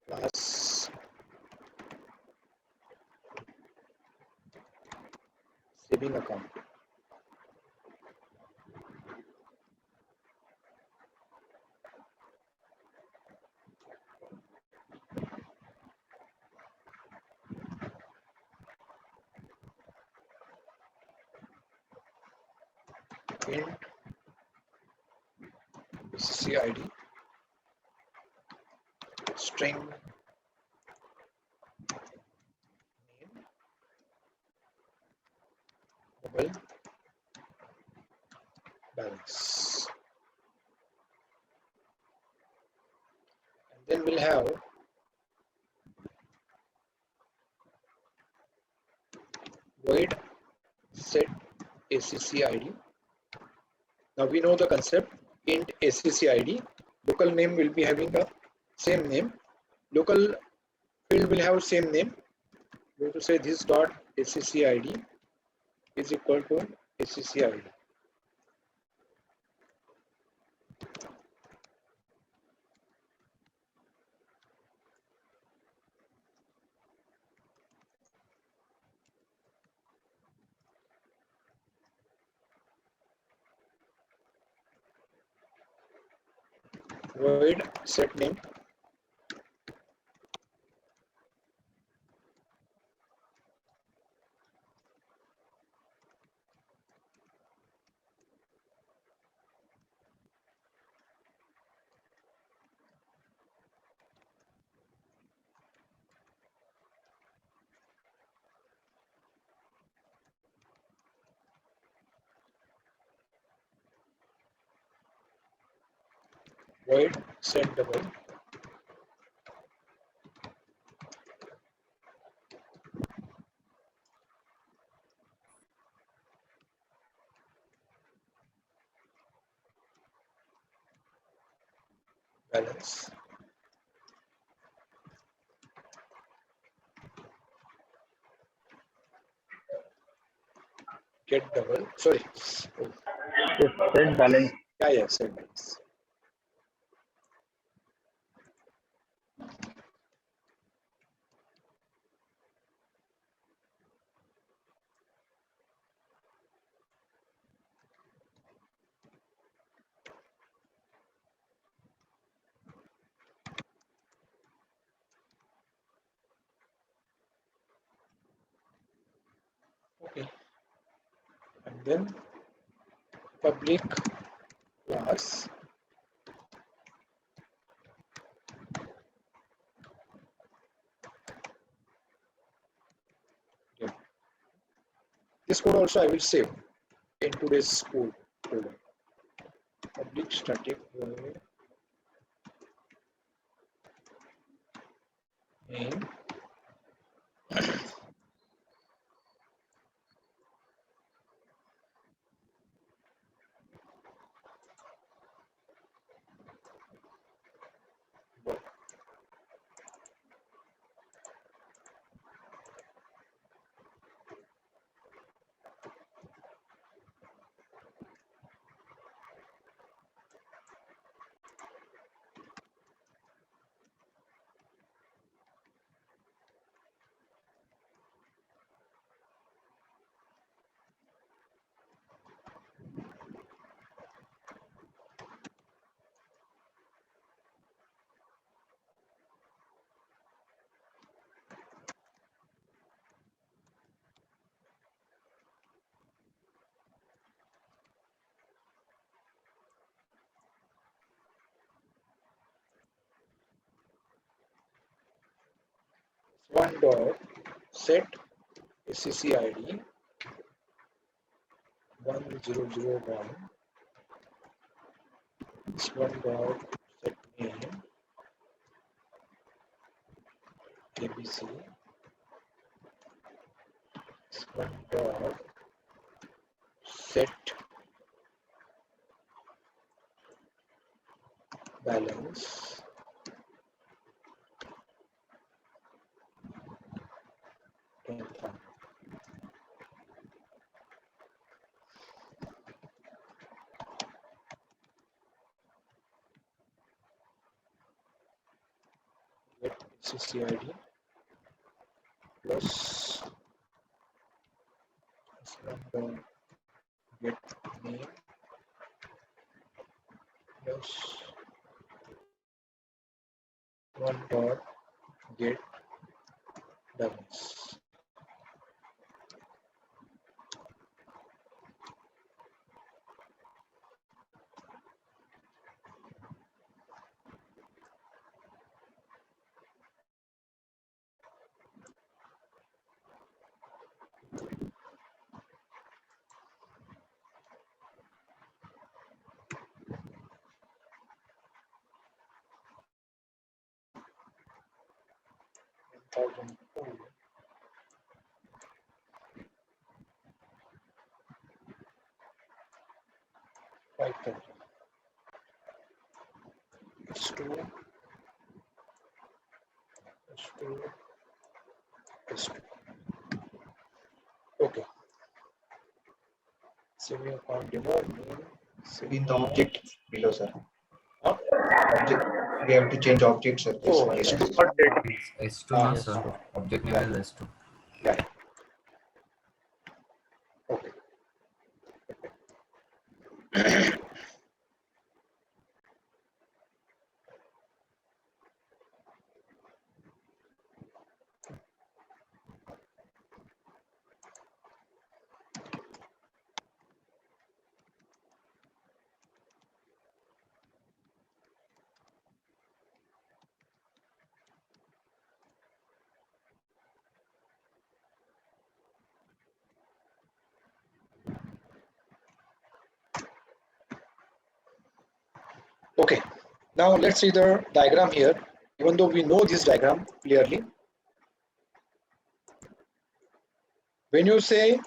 class saving account. Int CID string name mobile balance, and then we'll have void set ACCID. Now we know the concept. Int ACCID, local name will be having the same name, local field will have same name. We have to say this dot ACCID is equal to ACCID. Void set name void set double balance get double, sorry, oh, Yes, set balance. yeah, set balance. Okay, and then public class yeah. This code also I will save in today's code folder. Public static void name one dot set ACCID 1001. This one dot set name ABC. This one dot set balance info. Get SCCID plus get name plus one dot get balance. Thousand 5,000 S2 S2 S2. Okay. Saving account demo name. In the object below, sir. Huh? Object. We have to change object, sir. This Oh, one is S2 not get. It's S2 no, Yes. sir. Object name Yeah. is S2. Yeah. Okay. Okay. Now let's see the diagram here. Even though we know this diagram clearly, when you say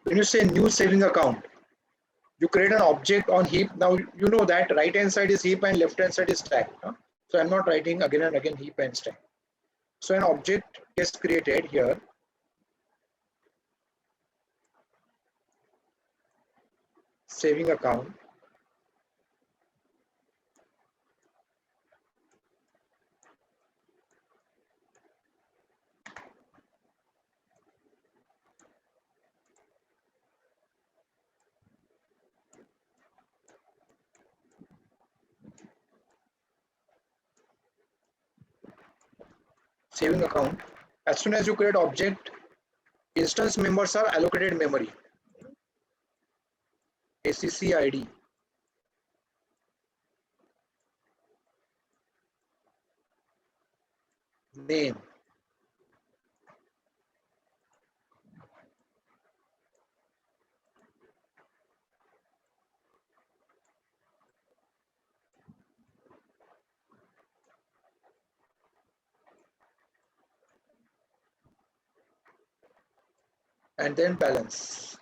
new saving account, you create an object on heap. Now you know that right hand side is heap and left hand side is stack. Huh? So I'm not writing again and again heap and stack. So an object gets created here. Saving account. Saving account. As soon as you create object, instance members are allocated memory. SCCID. Name. And then balance.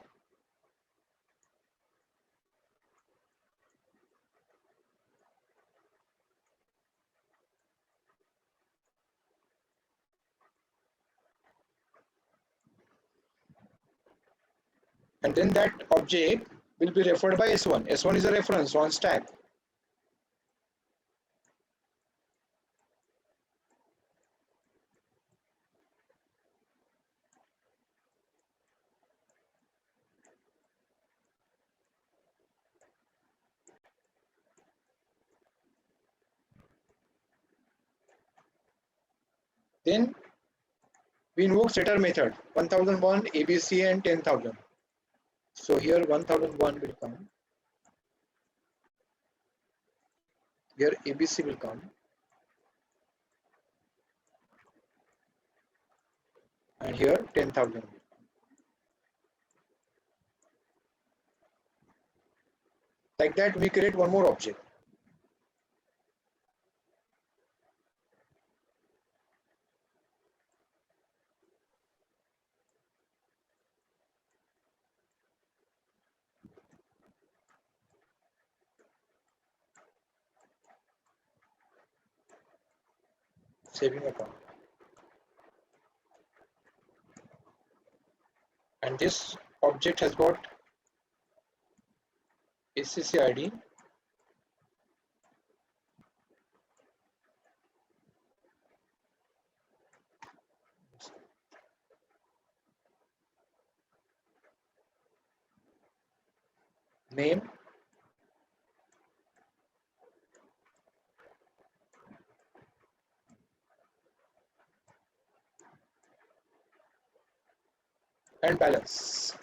And then that object will be referred by S1. S1 is a reference on stack. Then we invoke setter method 1001 ABC and 10,000. So here 1001 will come. Here ABC will come. And here 10,000. Like that we create one more object. Saving account. And this object has got SCCID name, and balance.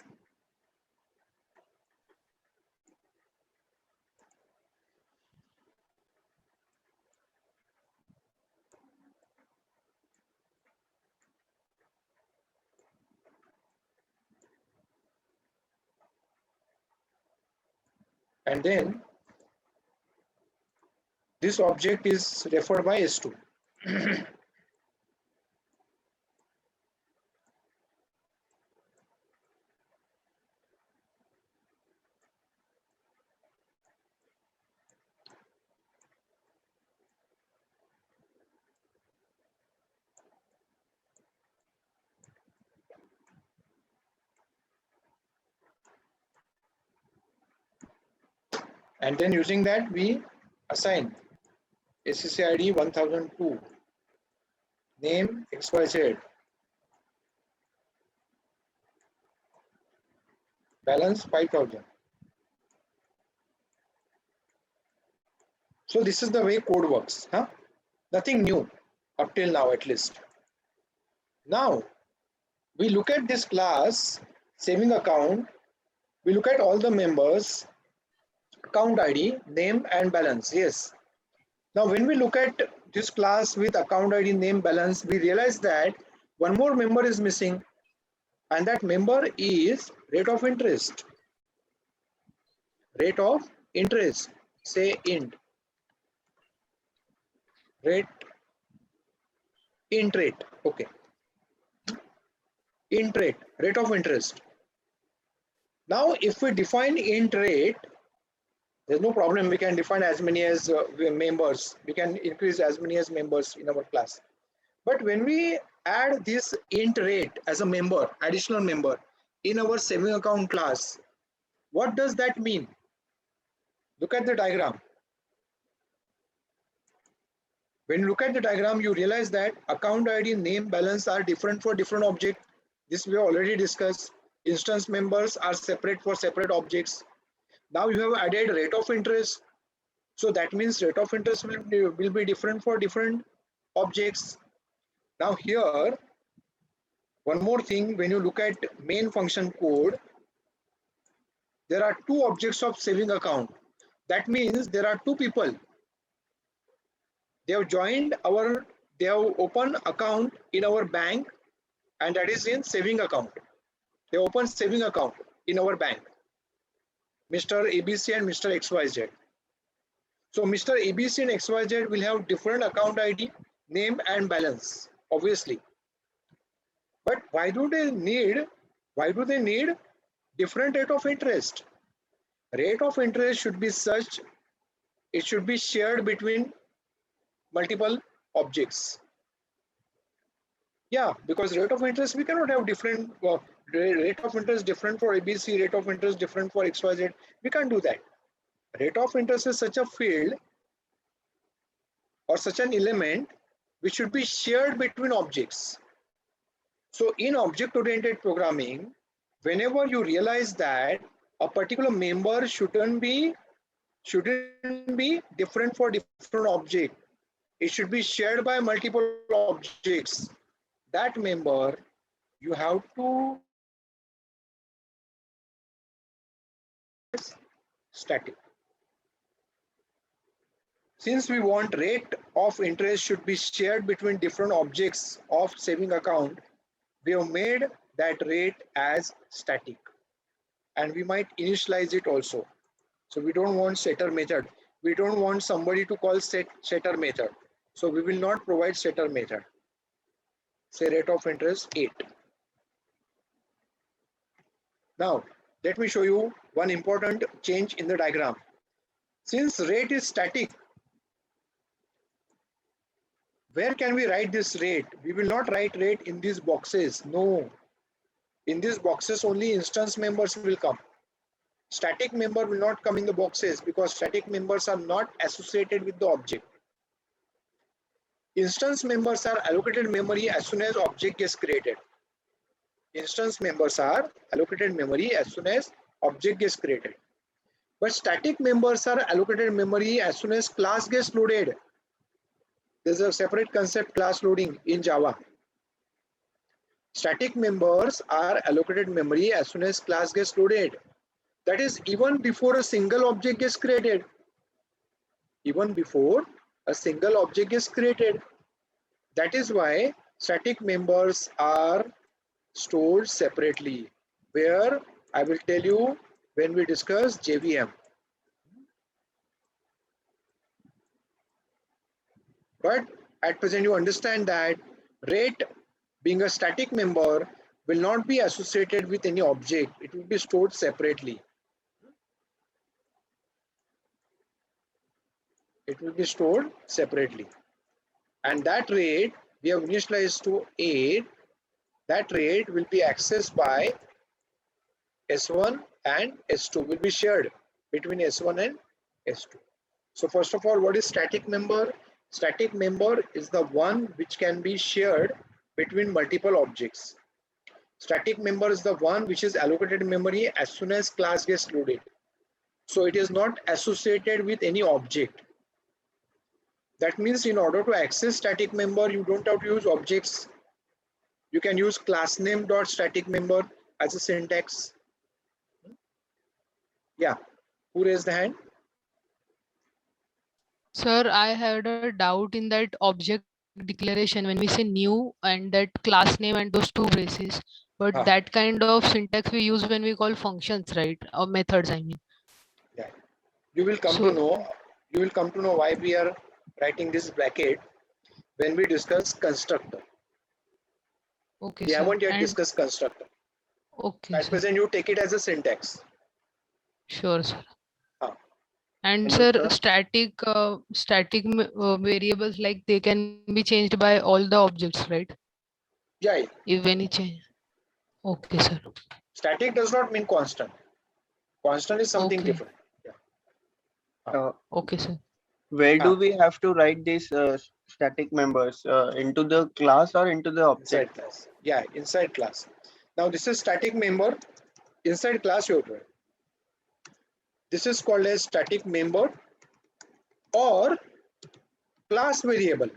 And then this object is referred by S2. And then using that we assign SCC ID 1002, name XYZ, balance 5000. So this is the way code works, huh? Nothing new up till now at least. Now we look at this class saving account, we look at all the members, account ID, name and balance. Yes. Now when we look at this class with account ID, name, balance, we realize that one more member is missing, and that member is rate of interest. Rate of interest, say int, rate, int rate, okay. Int rate, rate of interest. Now if we define int rate, there's no problem, we can define as many as members, we can increase as many as members in our class. But when we add this int rate as a member, additional member in our saving account class, what does that mean? Look at the diagram. When you look at the diagram, you realize that account ID, name, balance are different for different objects. This we have already discussed. Instance members are separate for separate objects. Now you have added rate of interest. So that means rate of interest will be different for different objects. Now here, one more thing, when you look at main function code, there are two objects of saving account. That means there are two people. They have joined our, they have opened account in our bank, and that is in saving account. They open saving account in our bank, Mr. ABC and Mr. XYZ. So Mr. ABC and XYZ will have different account ID, name and balance, obviously. But why do they need different rate of interest? Rate of interest should be such, it should be shared between multiple objects. Yeah, because rate of interest, we cannot have different rate of interest different for ABC, rate of interest different for XYZ. We can't do that. Rate of interest is such a field or such an element which should be shared between objects. So in object-oriented programming, whenever you realize that a particular member shouldn't be different for different object, it should be shared by multiple objects. That member you have to static. Since we want rate of interest should be shared between different objects of saving account, we have made that rate as static, and we might initialize it also. So we don't want setter method. We don't want somebody to call setter method. So we will not provide setter method. Say rate of interest 8. Now let me show you one important change in the diagram. Since rate is static, where can we write this rate? We will not write rate in these boxes. No. In these boxes only instance members will come. Static member will not come in the boxes because static members are not associated with the object. Instance members are allocated memory as soon as object gets created. Instance members are allocated memory as soon as object gets created. But static members are allocated memory as soon as class gets loaded. There's a separate concept, class loading, in Java. Static members are allocated memory as soon as class gets loaded. That is even before a single object gets created. Even before a single object is created. That is why static members are stored separately, where I will tell you when we discuss JVM. But at present you understand that rate, being a static member, will not be associated with any object. It will be stored separately. It will be stored separately. And that rate we have initialized to 8. That rate will be accessed by S1 and S2, will be shared between S1 and S2. So first of all, what is static member? Static member is the one which can be shared between multiple objects. Static member is the one which is allocated memory as soon as class gets loaded. So it is not associated with any object. That means in order to access static member, you don't have to use objects. You can use class name dot static member as a syntax. Yeah, who raised the hand? Sir, I had a doubt in that object declaration when we say new and that class name and those two braces. But Ah. that kind of syntax we use when we call functions, right? Or methods, I mean. Yeah. You will come to So, know. You will come to know why we are writing this bracket when we discuss constructor. okay, We sir. haven't yet And discussed constructor. okay, At sir. present, you take it as a syntax. Sure, sir. Ah. And And sir, the, static variables, like they can be changed by all the objects, right? yeah, If any change. Okay, sir. static does not mean constant. Constant is something Okay. different. Yeah. Okay, sir. Where Ah. do we have to write these static members? Into the class or into the object? Inside class. Yeah, inside class. Now this is static member. Inside class you have to write. This is called as static member or class variable.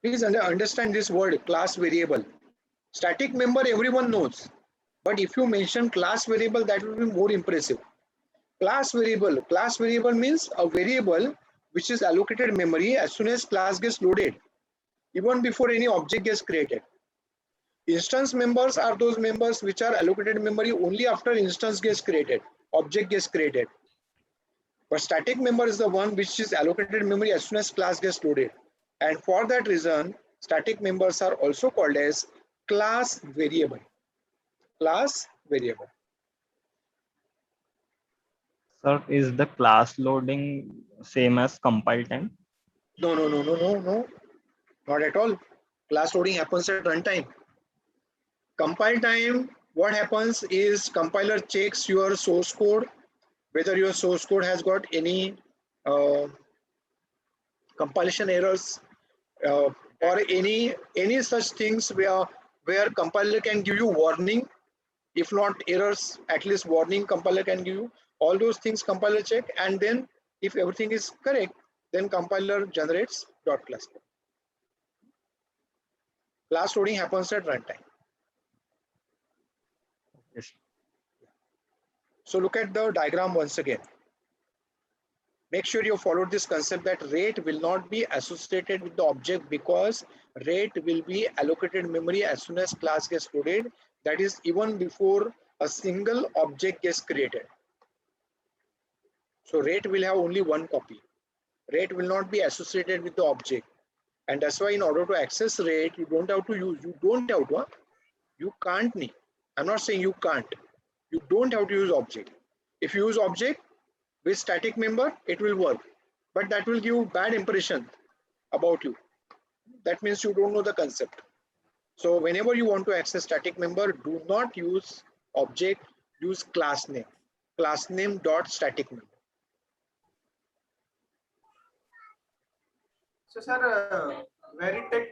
Please understand this word, class variable. Static member everyone knows, but if you mention class variable, that will be more impressive. Class variable means a variable which is allocated memory as soon as class gets loaded, even before any object gets created. Instance members are those members which are allocated memory only after instance gets created, object gets created. But static member is the one which is allocated memory as soon as class gets loaded. And for that reason, static members are also called as class variable. Class variable. Sir, is the class loading same as compile time? No, not at all. Class loading happens at runtime. Compile time, what happens is compiler checks your source code, whether your source code has got any compilation errors or any such things where compiler can give you warning. If not errors, at least warning compiler can give you. All those things compiler check, and then if everything is correct, then compiler generates .class. Class loading happens at runtime. Yes. So look at the diagram once again. Make sure you follow this concept that rate will not be associated with the object because rate will be allocated memory as soon as class gets loaded. That is even before a single object gets created. So rate will have only one copy. Rate will not be associated with the object. And that's why in order to access rate, you don't have to use, you can't need. I'm not saying you can't. You don't have to use object. If you use object with static member, it will work. But that will give bad impression about you. That means you don't know the concept. So whenever you want to access static member, do not use object, use class name. Class name dot static member. So, sir, where it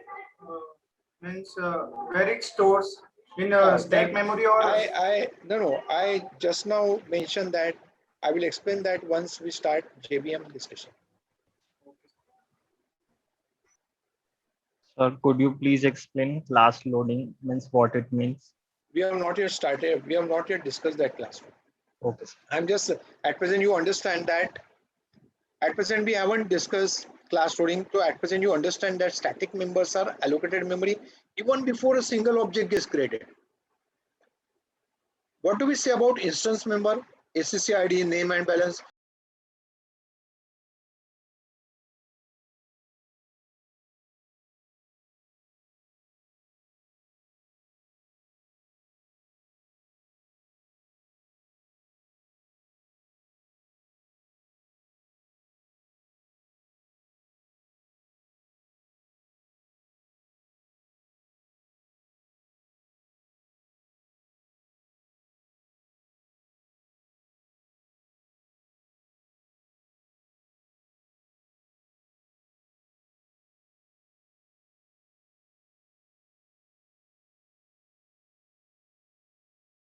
means where it stores In Then memory or I just now mentioned that I will explain that once we start JVM discussion. Sir, could you please explain class loading means what it means? We have not yet started. We have not yet discussed that classroom. Okay, sir. I'm just at present you understand that at present we haven't discussed class loading. So at present you understand that static members are allocated memory even before a single object is created. What do we say about instance member, ACC ID, name and balance?